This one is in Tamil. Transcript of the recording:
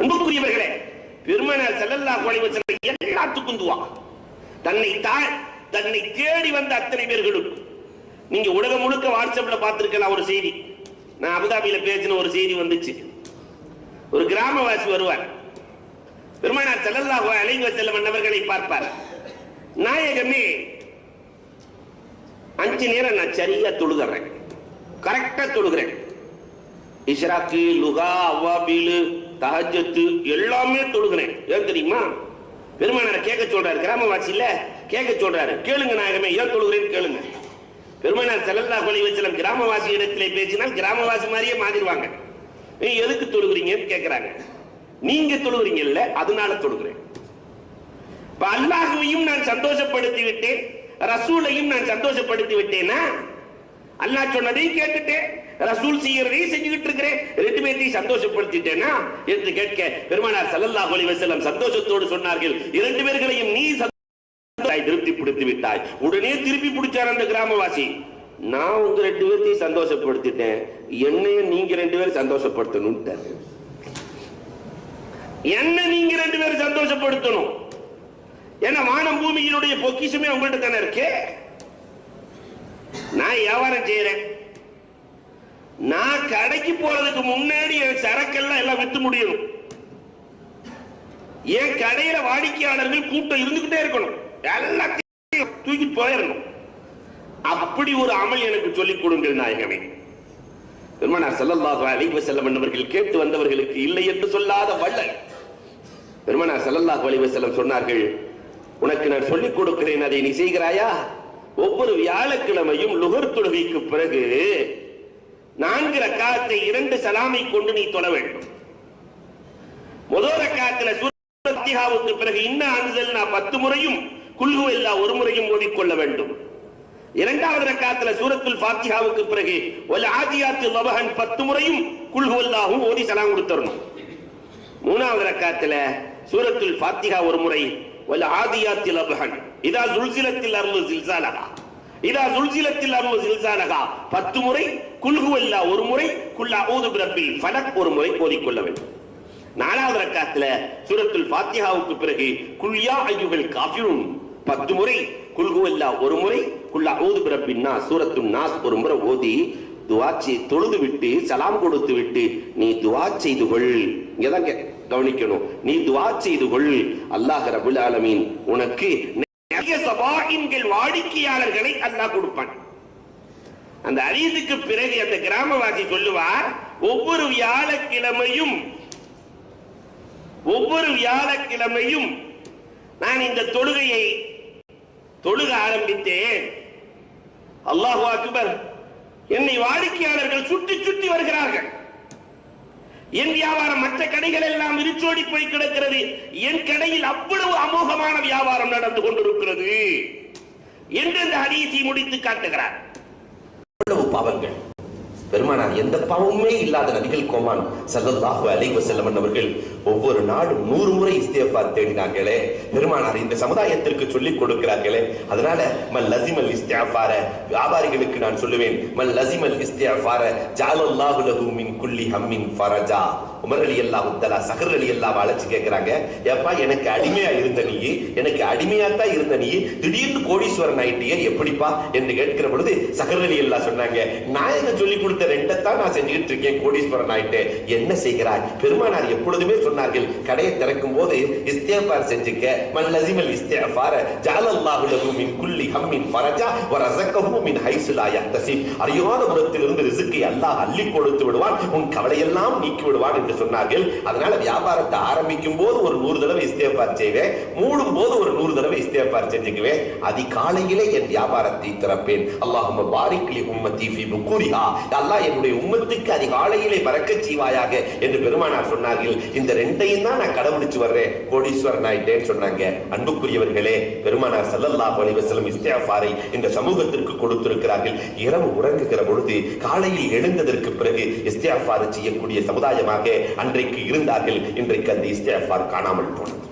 அன்புக்குரியவர்களே, பெருமானார் ஸல்லல்லாஹு அலைஹி வஸல்லம் எல்லாத்துக்கும் துஆ. தன்னை தேடி வந்த அத்தனை பேர்களுக்கு. நீங்க உலகம் முழுக்க வாட்ஸ்அப்ல பார்த்திருக்கலாம் ஒரு செய்தி. நான் அபுதாபியில பேசின ஒரு செய்தி வந்துச்சு. ஒரு கிராமவாசி வருவார், பெருமானார் ஸல்லல்லாஹு அலைஹி வஸல்லம் அவர்களை பார்ப்பார். நாயகமே, 5 நேரம் நான் சரியா தொழுகிறேன், கரெக்டா தொழுகிறேன். இஷ்ராக்கு, லுகா, அவ்வாபீல், தஹஜ்ஜத் எல்லாமே தொழுகிறேன். ஏன் தெரியுமா? பெருமானாரை கேட்க சொல்றாரு. கிராமவாசி இல்ல, கேட்க சொல்றாரு. கேளுங்க நாயகமே, ஏன் தொழுகிறேன்னு கேளுங்க. பெருமானார் ஸல்லல்லாஹு அலைஹி வஸல்லம் கிராமவாசி இடத்திலே பேசினால் கிராமவாசி மாதிரியே மாறிடுவாங்க. நீ எதுக்கு தொழுகிறீங்கன்னு கேட்கிறாங்க. நீங்க தொழுகிறீங்கல்ல, அதனால தொழுகிறேன். அல்லாஹ்வையும் நான் சந்தோஷப்படுத்தி விட்டேன், ரசூலையும் நான் சந்தோஷப்படுத்தி விட்டேனா? அல்லாஹ் சொன்னதையும் கேட்டுட்டேன், ரசூல் செய்யறதையும் செஞ்சுக்கிட்டு இருக்கிறேன், 2 பேரையும் சந்தோஷப்படுத்திட்டேனா என்று கேட்க பெருமானார் ஸல்லல்லாஹு அலைஹி வஸல்லம் சந்தோஷத்தோடு சொன்னார்கள், 2 பேர்களையும் நீ திருப்திப்படுத்தி விட்டாய். உடனே திருப்பி பிடிச்சார் அந்த கிராமவாசி. நான் உங்க 2 பேரையும் சந்தோஷப்படுத்திட்டேன், என்னையும் நீங்க 2 பேரும் சந்தோஷப்படுத்தணும். என்ன நீங்க 2 பேரும் சந்தோஷப்படுத்தணும். ஏன்னா வானம் பூமியினுடைய பொக்கிஷமே உங்கள்கிட்ட தானே இருக்கு. நான் வியாபாரம் செய்யறேன், நான் கடைக்கு போறதுக்கு முன்னாடி என் சரக்கெல்லாம் எல்லாம் வித்து முடியணும். என் கடையில வாடிக்கையாளர்கள் கூட்டம் இருந்துகிட்டே இருக்கணும், எல்லாத்தையும் தூக்கி போயிடணும். அப்படி ஒரு அமல் எனக்கு சொல்லிக் கொடுங்கள் நாயகமே. பெருமானார் ஸல்லல்லாஹு அலைஹி வஸல்லம் அவர்கள் கேட்டு வந்தவர்களுக்கு இல்லை என்று சொல்லாத வள்ளல். பெருமானார் ஸல்லல்லாஹு அலைஹி வஸல்லம் சொன்னார்கள், உனக்கு நான் சொல்லிக் கொடுக்கிறேன், அதை நீ செய்கிறாயா? ஒவ்வொரு வியாழக்கிழமையும் லுகர் தொழுகைக்கு பிறகு 4 ரக்காத்தை 2 சலாமை கொண்டு நீ தொழ வேண்டும். முதல் ரக்காத்துல சூரத்துல் ஃபாத்திஹாவுக்கு பிறகு இன்னா அன்ஸல்னா 10 முறையும் குல் ஹுவல்லாஹ் 1 முறையும் ஓதிக்கொள்ள வேண்டும். இரண்டாவது ரக்காத்துல சூரத்துல் ஃபாத்திஹாவுக்கு பிறகு வல் ஆதியாத்தி லபஹன் 10 முறையும் குல் ஹுவல்லாஹ் ஓதி சலாம் கொடுத்துறணும். மூணாவது ரக்காத்துல சூரத்துல் ஃபாத்திஹா 1 முறை, வல் ஆதியாத்தி லபஹன், இதா ஸுல்ஸிலத்தில் அர்து ஸில்ஸாலஹா, இதா ஸுல்ஸிலத்தில் அர்து ஸில்ஸாலஹா 10 முறை, குல் ஹுவல்லாஹ் 1 முறை, குல் அஊது பிரப்பில் ஃபலக் 1 முறை ஓதிக்கொள்ள வேண்டும். நாலாவது ரக்காத்துல சூரத்துல் ஃபாத்திஹாவுக்கு பிறகு குல் யா அய்யுஹல் காஃபிரூன் 10 முறை, குல் ஹுவல்லாஹ் 1 முறை, குல் அஊது பிரப்பின் நாஸ் சூரத்துன் நாஸ் 1 முறை ஓதி துஆ தொழுது விட்டு சலாம் கொடுத்து விட்டு நீ துஆ செய்து கொள். இங்கதான் கவனிக்கணும், நீ துஆ செய்து கொள். அல்லாஹ் ரப்பல் ஆலமீன் உனக்கு நிறைய சபாயின்கள் வாடிக்கையாளர்களை அல்லாஹ் கொடுப்பான். அந்த அரியதுக்கு பிறகு அந்த கிராமவாசி சொல்லுவார், ஒவ்வொரு வியாழக்கிழமையும் நான் இந்த தொழுகையை தொழுக ஆரம்பித்தேன். அல்லாஹு அக்பர், என்னை வாடிக்கையாளர்கள் சுற்றி சுற்றி வருகிறார்கள். என் வியாபாரம் மற்ற கடைகள் எல்லாம் விரிச்சோடி போய் கிடக்கிறது, என் கடையில் அவ்வளவு அமோகமான வியாபாரம் நடந்து கொண்டிருக்கிறது என்று இந்த ஹதீஸை முடித்து காட்டுகிறார். அவ்வளவு பாவங்கள். பெருமானார் எந்த பாவமுமே இல்லாத நபிகள் கோமான் ஸல்லல்லாஹு அலைஹி வஸல்லம் அவர்கள் ஒவ்வொரு நாளும் 100 முறை இஸ்திக்ஃபார் தேடினார்களே. பெருமானார் இந்த சமுதாயத்திற்கு சொல்லிக் கொடுக்கிறார்களே. அதனால மல் லஸிமல் இஸ்திக்ஃபார, வியாபாரிகளுக்கு நான் சொல்லுவேன், மல் லஸிமல் இஸ்திக்ஃபார ஜஅலல்லாஹு லஹு மின் குல்லி ஹம்மின் ஃபரஜா. உமர் ரலியல்லாஹு தஆலா சஹர் ரலியல்லாஹு அழைச்சு கேட்கிறாங்க, ஏப்பா எனக்கு அடிமையா இருந்த நீ, எனக்கு அடிமையாத்தான் இருந்த நீ, திடீர்னு கோடீஸ்வரன் ஆயிட்டியே எப்படிப்பா என்று கேட்கிற பொழுது சஹர் ரலியல்லாஹு சொன்னாங்க, நாயகம் சொல்லி கொடுத்த 2 நான் செஞ்சுட்டு இருக்கேன், கோடீஸ்வரன் ஆயிட்டே, என்ன செய்கிறாய்? பெருமானார் எப்பொழுதுமே சொன்னார்கள், கடையை திறக்கும் போது இஸ்திக்ஃபார் செஞ்சுக்க, மல் லஸிமல் இஸ்திக்ஃபார ஜஅலல்லாஹு லஹு மின் குல்லி ஹம்மின் ஃபரஜா வ ரஸகஹு மின் ஹைஸு லா யஹ்தஸிப். அறியாத புறத்திலிருந்து ரிஸ்கை அல்லாஹ் அள்ளி கொடுத்து விடுவான், உன் கவலையெல்லாம் நீக்கி விடுவான் என்று சொன்னார்கள். அதனால வியாபாரத்தை ஆரம்பிக்கும் போது ஒரு 100 தடவை இஸ்திக்ஃபார் செய்வேன், மூடும் போது ஒரு 100 தடவை இஸ்திக்ஃபார் செஞ்சுக்குவேன். அதிகாலையிலே என் வியாபாரத்தை திறப்பேன். அல்லாஹும்ம பாரிக் லி உம்மத்தி ஃபீ புகூரிஹா, அல்லாஹ் என்னுடைய உம்மத்துக்கு அதிகாலையிலே பரக்கத் செய்வாயாக என்று பெருமானார் சொன்னார்கள். இந்த 2ஐயும் தான் நான் கடைபிடிச்சு வர்றேன், கோடீஸ்வரன் ஆயிட்டேன்னு சொன்னாங்க. அன்புக்குரியவர்களே, பெருமானார் ஸல்லல்லாஹு அலைஹி வஸல்லம் இஸ்திக்ஃபாரை இந்த சமூகத்திற்கு கொடுத்திருக்கிறார்கள். இரவு உறங்குகிற பொழுது காலையில் எழுந்ததற்கு பிறகு இஸ்திக்ஃபார் செய்யக்கூடிய சமுதாயமாக அன்றைக்கு இருந்தார்கள். இன்றைக்கு அந்த இஸ்திக்ஃபார் காணாமல் போனது.